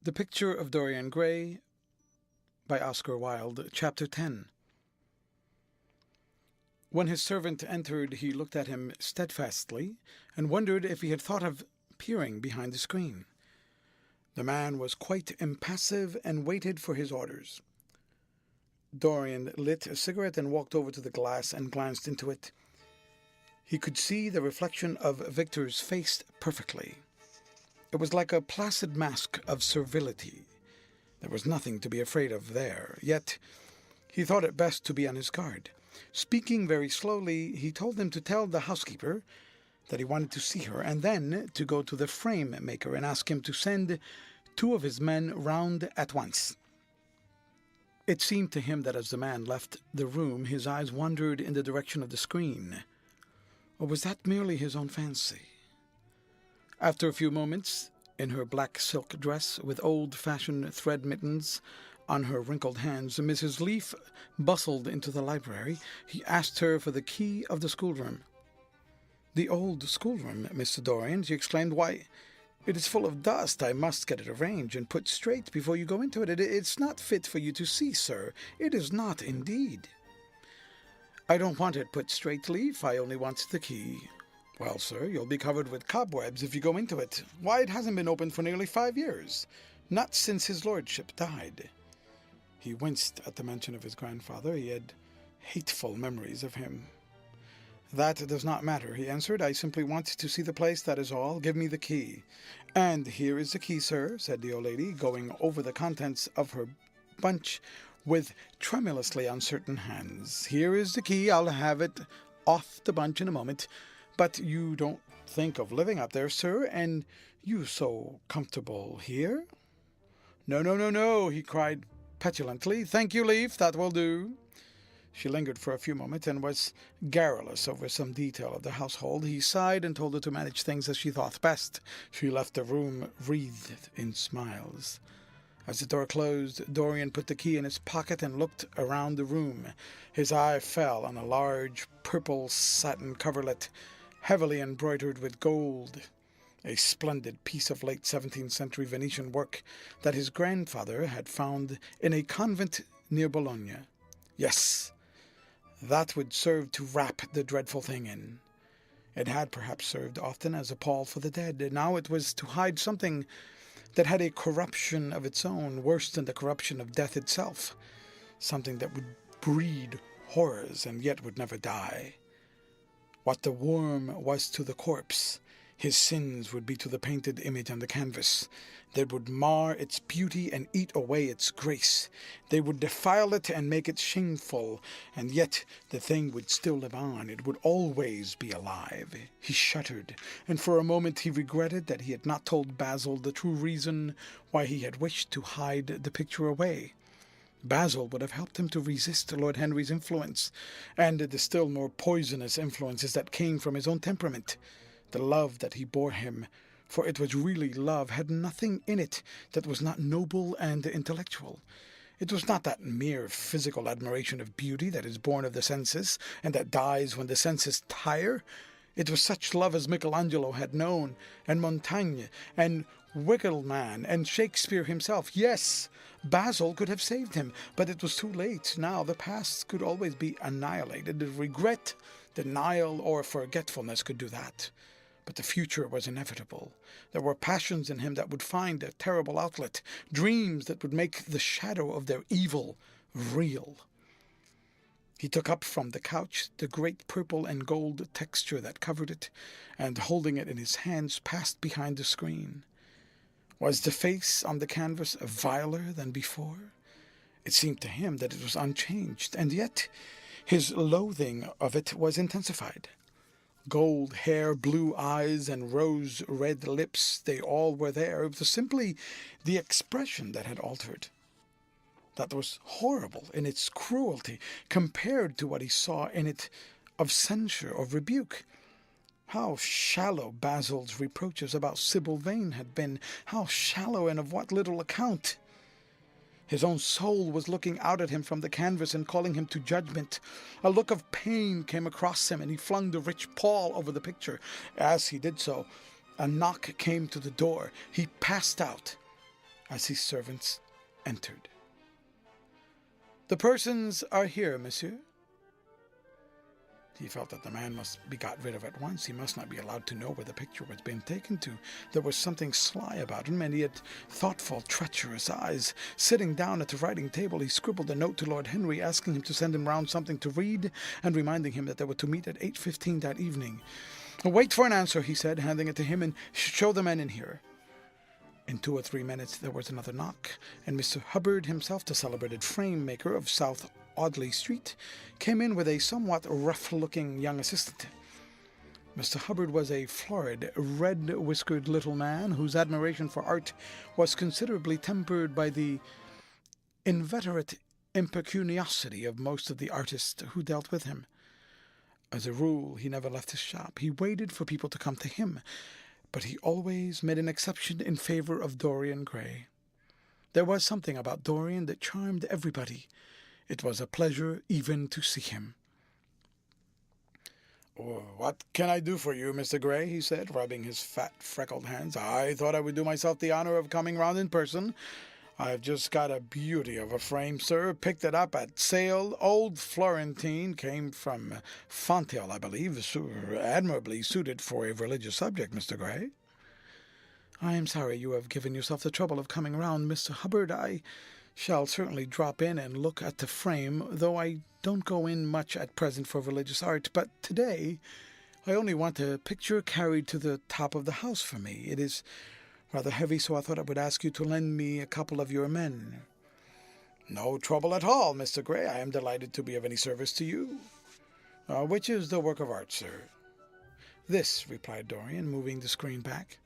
The Picture of Dorian Gray by Oscar Wilde, Chapter 10. When his servant entered, he looked at him steadfastly and wondered if he had thought of peering behind the screen. The man was quite impassive and waited for his orders. Dorian lit a cigarette and walked over to the glass and glanced into it. He could see the reflection of Victor's face perfectly. It was like a placid mask of servility. There was nothing to be afraid of there, yet he thought it best to be on his guard. Speaking very slowly, he told him to tell the housekeeper that he wanted to see her, and then to go to the frame maker and ask him to send 2 of his men round at once. It seemed to him that as the man left the room, his eyes wandered in the direction of the screen. Or was that merely his own fancy? After a few moments, in her black silk dress with old-fashioned thread mittens on her wrinkled hands, Mrs. Leaf bustled into the library. He asked her for the key of the schoolroom. "The old schoolroom, Mr. Dorian," she exclaimed. "Why, it is full of dust. I must get it arranged and put straight before you go into it. It's not fit for you to see, sir. It is not, indeed." "I don't want it put straight, Leaf. I only want the key." "Well, sir, you'll be covered with cobwebs if you go into it. Why, it hasn't been opened for nearly 5 years. Not since his lordship died." He winced at the mention of his grandfather. He had hateful memories of him. "That does not matter," he answered. "I simply want to see the place, that is all. Give me the key." "And here is the key, sir," said the old lady, going over the contents of her bunch with tremulously uncertain hands. "Here is the key. I'll have it off the bunch in a moment. But you don't think of living up there, sir, and you so comfortable here?" No, he cried petulantly. "Thank you, Leaf, that will do." She lingered for a few moments and was garrulous over some detail of the household. He sighed and told her to manage things as she thought best. She left the room wreathed in smiles. As the door closed, Dorian put the key in his pocket and looked around the room. His eye fell on a large purple satin coverlet, heavily embroidered with gold, a splendid piece of late 17th century Venetian work that his grandfather had found in a convent near Bologna. Yes, that would serve to wrap the dreadful thing in. It had perhaps served often as a pall for the dead, and now it was to hide something that had a corruption of its own, worse than the corruption of death itself, something that would breed horrors and yet would never die. What the worm was to the corpse, his sins would be to the painted image on the canvas. They would mar its beauty and eat away its grace. They would defile it and make it shameful, and yet the thing would still live on. It would always be alive. He shuddered, and for a moment he regretted that he had not told Basil the true reason why he had wished to hide the picture away. Basil would have helped him to resist Lord Henry's influence, and the still more poisonous influences that came from his own temperament. The love that he bore him, for it was really love, had nothing in it that was not noble and intellectual. It was not that mere physical admiration of beauty that is born of the senses, and that dies when the senses tire. It was such love as Michelangelo had known, and Montaigne, and Winckelmann, and Shakespeare himself. Yes, Basil could have saved him, but it was too late. Now the past could always be annihilated. Regret, denial, or forgetfulness could do that. But the future was inevitable. There were passions in him that would find a terrible outlet, dreams that would make the shadow of their evil real. He took up from the couch the great purple and gold texture that covered it, and holding it in his hands, passed behind the screen. Was the face on the canvas viler than before? It seemed to him that it was unchanged, and yet his loathing of it was intensified. Gold hair, blue eyes, and rose-red lips, they all were there. It was simply the expression that had altered. That was horrible in its cruelty, compared to what he saw in it of censure or rebuke. How shallow Basil's reproaches about Sybil Vane had been! How shallow, and of what little account! His own soul was looking out at him from the canvas and calling him to judgment. A look of pain came across him, and he flung the rich pall over the picture. As he did so, a knock came to the door. He passed out, as his servants entered. "The persons are here, monsieur." He felt that the man must be got rid of at once. He must not be allowed to know where the picture was being taken to. There was something sly about him, and he had thoughtful, treacherous eyes. Sitting down at the writing table, he scribbled a note to Lord Henry, asking him to send him round something to read, and reminding him that they were to meet at 8:15 that evening. "Wait for an answer," he said, handing it to him, "and show the men in here." In 2 or 3 minutes there was another knock, and Mr. Hubbard himself, the celebrated frame-maker of South Audley Street, came in with a somewhat rough-looking young assistant. Mr. Hubbard was a florid, red-whiskered little man whose admiration for art was considerably tempered by the inveterate impecuniosity of most of the artists who dealt with him. As a rule, he never left his shop. He waited for people to come to him, but he always made an exception in favor of Dorian Gray. There was something about Dorian that charmed everybody. It was a pleasure even to see him. "What can I do for you, Mr. Gray?" he said, rubbing his fat, freckled hands. "I thought I would do myself the honor of coming round in person. I've just got a beauty of a frame, sir. Picked it up at sale. Old Florentine. Came from Fonthill, I believe. Admirably suited for a religious subject, Mr. Gray." "I am sorry you have given yourself the trouble of coming round, Mr. Hubbard. I shall certainly drop in and look at the frame, though I don't go in much at present for religious art. But today I only want a picture carried to the top of the house for me. It is rather heavy, so I thought I would ask you to lend me a couple of your men." "No trouble at all, Mr. Gray. I am delighted to be of any service to you. Which is the work of art, sir?" "This," replied Dorian, moving the screen back.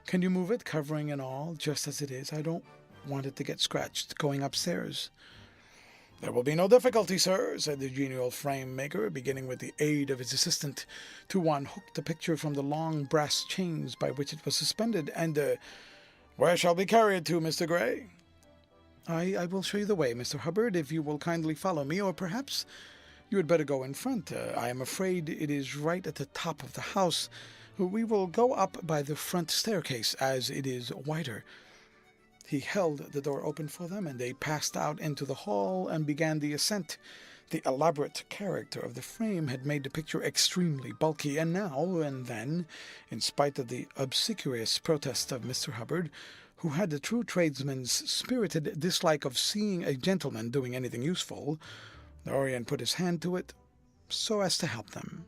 "Can you move it, covering and all, just as it is? I don't want it to get scratched going upstairs." "There will be no difficulty, sir," said the genial frame-maker, beginning with the aid of his assistant to unhook the picture from the long brass chains by which it was suspended. "And where shall we carry it to, Mr. Gray?" I will show you the way, Mr. Hubbard, if you will kindly follow me, or perhaps you had better go in front. I am afraid it is right at the top of the house. We will go up by the front staircase, as it is wider." He held the door open for them, and they passed out into the hall and began the ascent. The elaborate character of the frame had made the picture extremely bulky, and now and then, in spite of the obsequious protest of Mr. Hubbard, who had the true tradesman's spirited dislike of seeing a gentleman doing anything useful, Dorian put his hand to it so as to help them.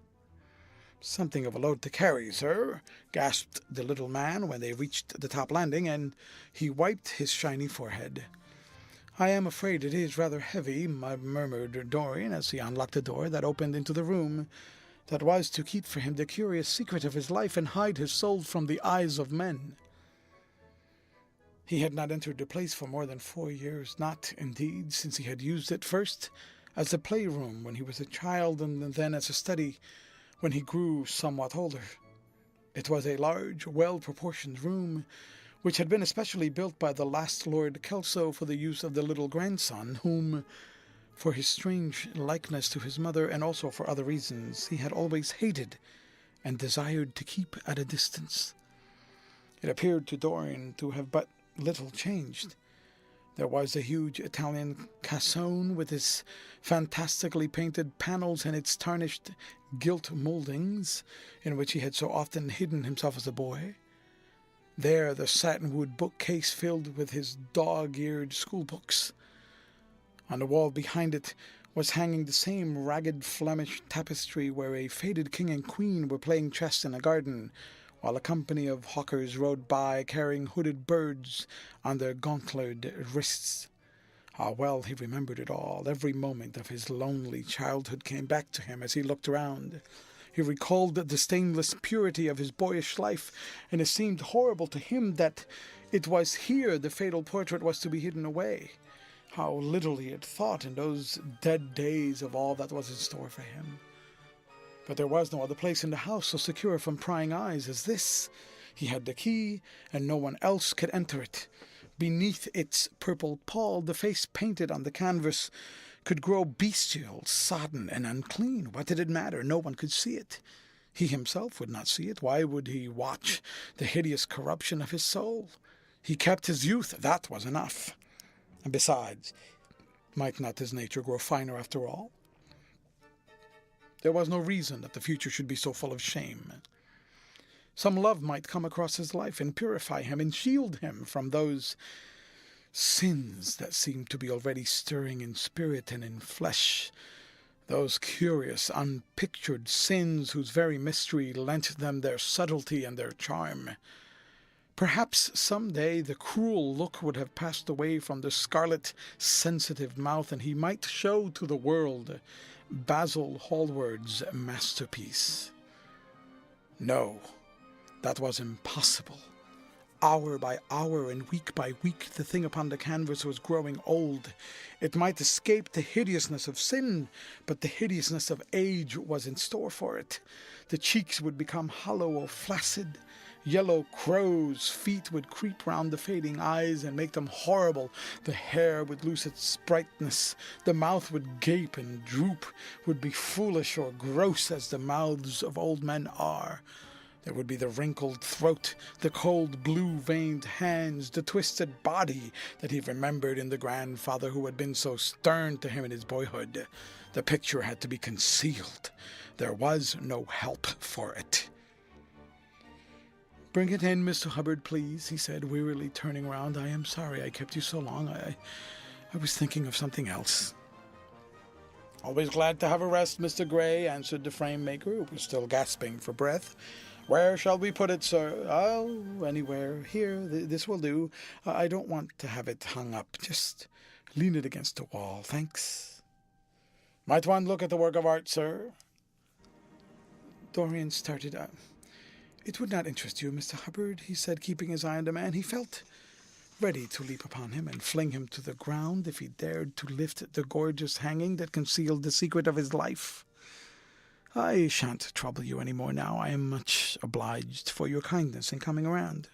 "Something of a load to carry, sir," gasped the little man when they reached the top landing, and he wiped his shiny forehead. "I am afraid it is rather heavy," murmured Dorian as he unlocked the door that opened into the room that was to keep for him the curious secret of his life and hide his soul from the eyes of men. He had not entered the place for more than 4 years, not, indeed, since he had used it first as a playroom when he was a child, and then as a study when he grew somewhat older. It was a large, well-proportioned room, which had been especially built by the last Lord Kelso for the use of the little grandson, whom, for his strange likeness to his mother, and also for other reasons, he had always hated and desired to keep at a distance. It appeared to Dorian to have but little changed. There was the huge Italian cassone with its fantastically painted panels and its tarnished gilt mouldings, in which he had so often hidden himself as a boy. There the satinwood bookcase filled with his dog-eared schoolbooks. On the wall behind it was hanging the same ragged Flemish tapestry where a faded king and queen were playing chess in a garden, while a company of hawkers rode by carrying hooded birds on their gauntleted wrists. How well he remembered it all. Every moment of his lonely childhood came back to him as he looked around. He recalled the stainless purity of his boyish life, and it seemed horrible to him that it was here the fatal portrait was to be hidden away. How little he had thought in those dead days of all that was in store for him. But there was no other place in the house so secure from prying eyes as this. He had the key, and no one else could enter it. Beneath its purple pall, the face painted on the canvas could grow bestial, sodden, and unclean. What did it matter? No one could see it. He himself would not see it. Why would he watch the hideous corruption of his soul? He kept his youth, that was enough. And besides, might not his nature grow finer after all? There was no reason that the future should be so full of shame. Some love might come across his life and purify him and shield him from those sins that seemed to be already stirring in spirit and in flesh, those curious, unpictured sins whose very mystery lent them their subtlety and their charm. Perhaps some day the cruel look would have passed away from the scarlet, sensitive mouth, and he might show to the world Basil Hallward's masterpiece. No, that was impossible. Hour by hour and week by week, the thing upon the canvas was growing old. It might escape the hideousness of sin, but the hideousness of age was in store for it. The cheeks would become hollow or flaccid. Yellow crow's feet would creep round the fading eyes and make them horrible. The hair would lose its brightness. The mouth would gape and droop, would be foolish or gross as the mouths of old men are. There would be the wrinkled throat, the cold blue-veined hands, the twisted body that he remembered in the grandfather who had been so stern to him in his boyhood. The picture had to be concealed. There was no help for it. "Bring it in, Mr. Hubbard, please," he said, wearily turning round. "I am sorry I kept you so long. I was thinking of something else." "Always glad to have a rest, Mr. Gray," answered the frame-maker, who was still gasping for breath. "Where shall we put it, sir?" "Oh, anywhere. Here, this will do. I don't want to have it hung up. Just lean it against the wall. Thanks." "Might one look at the work of art, sir?" Dorian started up. "It would not interest you, Mr. Hubbard," he said, keeping his eye on the man. He felt ready to leap upon him and fling him to the ground if he dared to lift the gorgeous hanging that concealed the secret of his life. "I shan't trouble you any more now. I am much obliged for your kindness in coming around."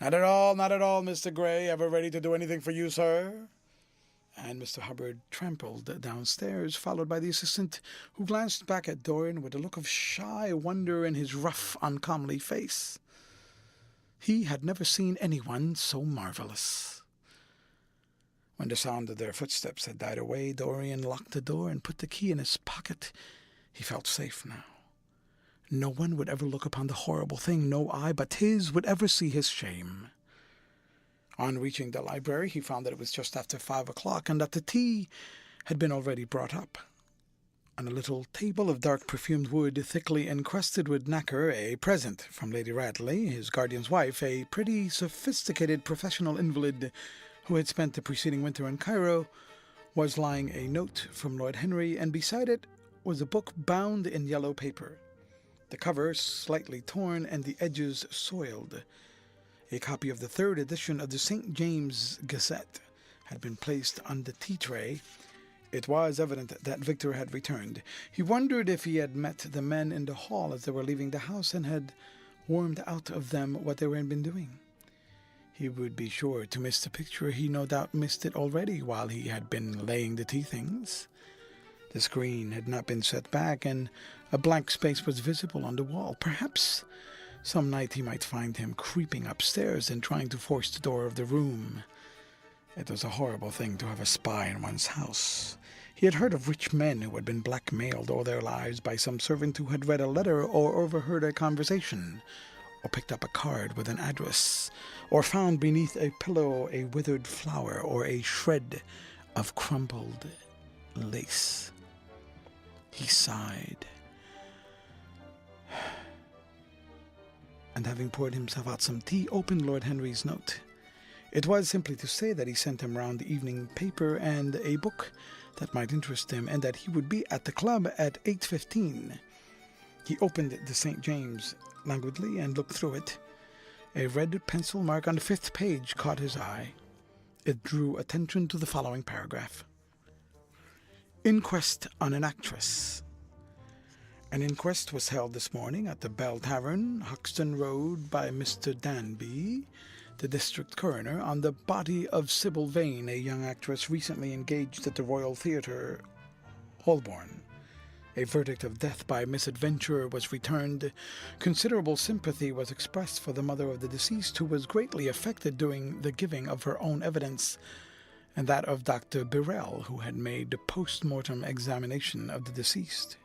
Not at all, Mr. Gray. Ever ready to do anything for you, sir?" And Mr. Hubbard trampled downstairs, followed by the assistant, who glanced back at Dorian with a look of shy wonder in his rough, uncomely face. He had never seen anyone so marvelous. When the sound of their footsteps had died away, Dorian locked the door and put the key in his pocket. He felt safe now. No one would ever look upon the horrible thing, no eye but his would ever see his shame. On reaching the library, he found that it was just after 5 o'clock and that the tea had been already brought up. On a little table of dark perfumed wood, thickly encrusted with nacre, a present from Lady Radley, his guardian's wife, a pretty, sophisticated professional invalid who had spent the preceding winter in Cairo, was lying a note from Lord Henry, and beside it was a book bound in yellow paper, the cover slightly torn and the edges soiled. A copy of the 3rd edition of the St. James Gazette had been placed on the tea-tray. It was evident that Victor had returned. He wondered if he had met the men in the hall as they were leaving the house and had wormed out of them what they had been doing. He would be sure to miss the picture. He no doubt missed it already while he had been laying the tea things. The screen had not been set back, and a blank space was visible on the wall. Perhaps some night he might find him creeping upstairs and trying to force the door of the room. It was a horrible thing to have a spy in one's house. He had heard of rich men who had been blackmailed all their lives by some servant who had read a letter or overheard a conversation, or picked up a card with an address, or found beneath a pillow a withered flower or a shred of crumpled lace. He sighed, and having poured himself out some tea, opened Lord Henry's note. It was simply to say that he sent him round the evening paper and a book that might interest him, and that he would be at the club at 8:15. He opened the St. James languidly and looked through it. A red pencil mark on the 5th page caught his eye. It drew attention to the following paragraph. Inquest on an actress. An inquest was held this morning at the Bell Tavern, Hoxton Road, by Mr. Danby, the district coroner, on the body of Sybil Vane, a young actress recently engaged at the Royal Theatre, Holborn. A verdict of death by misadventure was returned. Considerable sympathy was expressed for the mother of the deceased, who was greatly affected during the giving of her own evidence, and that of Dr. Birrell, who had made a post-mortem examination of the deceased.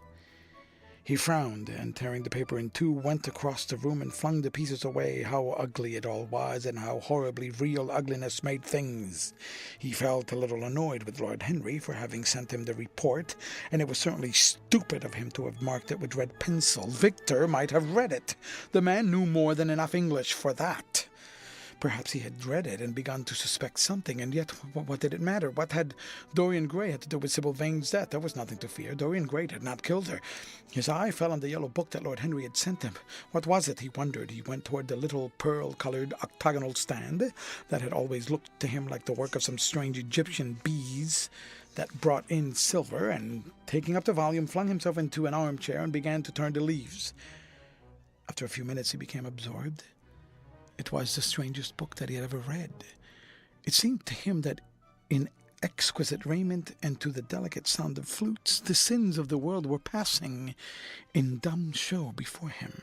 He frowned, and tearing the paper in two, went across the room and flung the pieces away. How ugly it all was, and how horribly real ugliness made things. He felt a little annoyed with Lord Henry for having sent him the report, and it was certainly stupid of him to have marked it with red pencil. Victor might have read it. The man knew more than enough English for that. Perhaps he had read it and begun to suspect something, and yet what did it matter? What had Dorian Gray had to do with Sybil Vane's death? There was nothing to fear. Dorian Gray had not killed her. His eye fell on the yellow book that Lord Henry had sent him. What was it? He wondered. He went toward the little pearl-coloured octagonal stand that had always looked to him like the work of some strange Egyptian bees that brought in silver, and, taking up the volume, flung himself into an armchair and began to turn the leaves. After a few minutes he became absorbed. It was the strangest book that he had ever read. It seemed to him that in exquisite raiment and to the delicate sound of flutes, the sins of the world were passing in dumb show before him.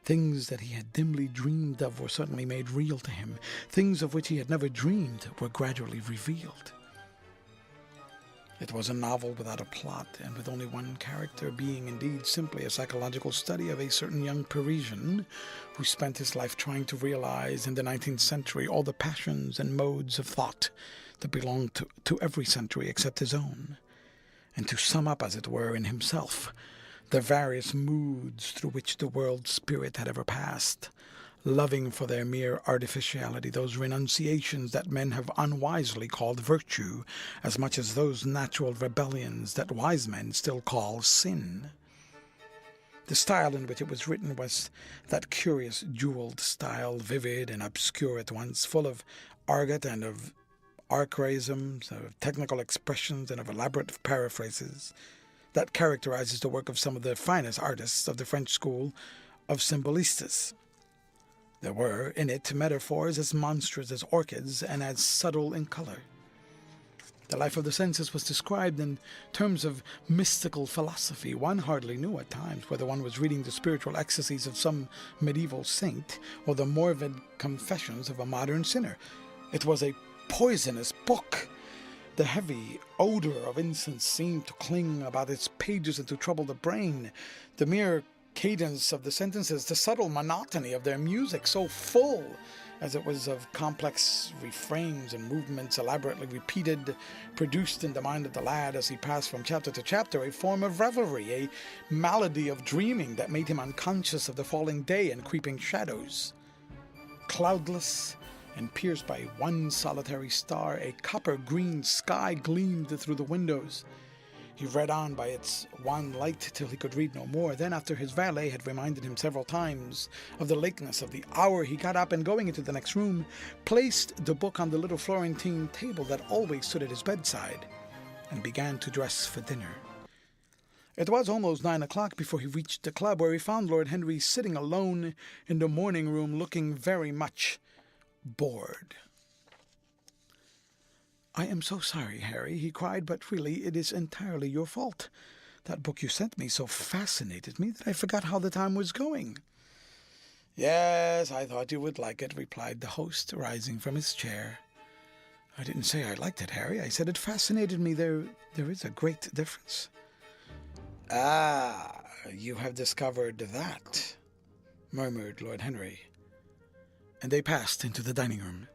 Things that he had dimly dreamed of were suddenly made real to him. Things of which he had never dreamed were gradually revealed. It was a novel without a plot, and with only one character, being indeed simply a psychological study of a certain young Parisian who spent his life trying to realize in the 19th century all the passions and modes of thought that belonged to every century except his own, and to sum up, as it were, in himself the various moods through which the world's spirit had ever passed, loving for their mere artificiality those renunciations that men have unwisely called virtue, as much as those natural rebellions that wise men still call sin. The style in which it was written was that curious jewelled style, vivid and obscure at once, full of argot and of archaisms, of technical expressions and of elaborate paraphrases, that characterizes the work of some of the finest artists of the French school of symbolistas. There were in it metaphors as monstrous as orchids and as subtle in color. The life of the senses was described in terms of mystical philosophy. One hardly knew at times whether one was reading the spiritual ecstasies of some medieval saint or the morbid confessions of a modern sinner. It was a poisonous book. The heavy odor of incense seemed to cling about its pages and to trouble the brain. The mere cadence of the sentences, the subtle monotony of their music, so full as it was of complex refrains and movements elaborately repeated, produced in the mind of the lad as he passed from chapter to chapter a form of revelry, a malady of dreaming that made him unconscious of the falling day and creeping shadows. Cloudless and pierced by one solitary star, a copper-green sky gleamed through the windows. He read on by its wan light till he could read no more. Then, after his valet had reminded him several times of the lateness of the hour, he got up and, going into the next room, placed the book on the little Florentine table that always stood at his bedside, and began to dress for dinner. It was almost 9 o'clock before he reached the club, where he found Lord Henry sitting alone in the morning room, looking very much bored. "I am so sorry, Harry," he cried, "but really it is entirely your fault. That book you sent me so fascinated me that I forgot how the time was going." "Yes, I thought you would like it," replied the host, rising from his chair. "I didn't say I liked it, Harry. I said it fascinated me. There is a great difference." "Ah, you have discovered that," murmured Lord Henry. And they passed into the dining room.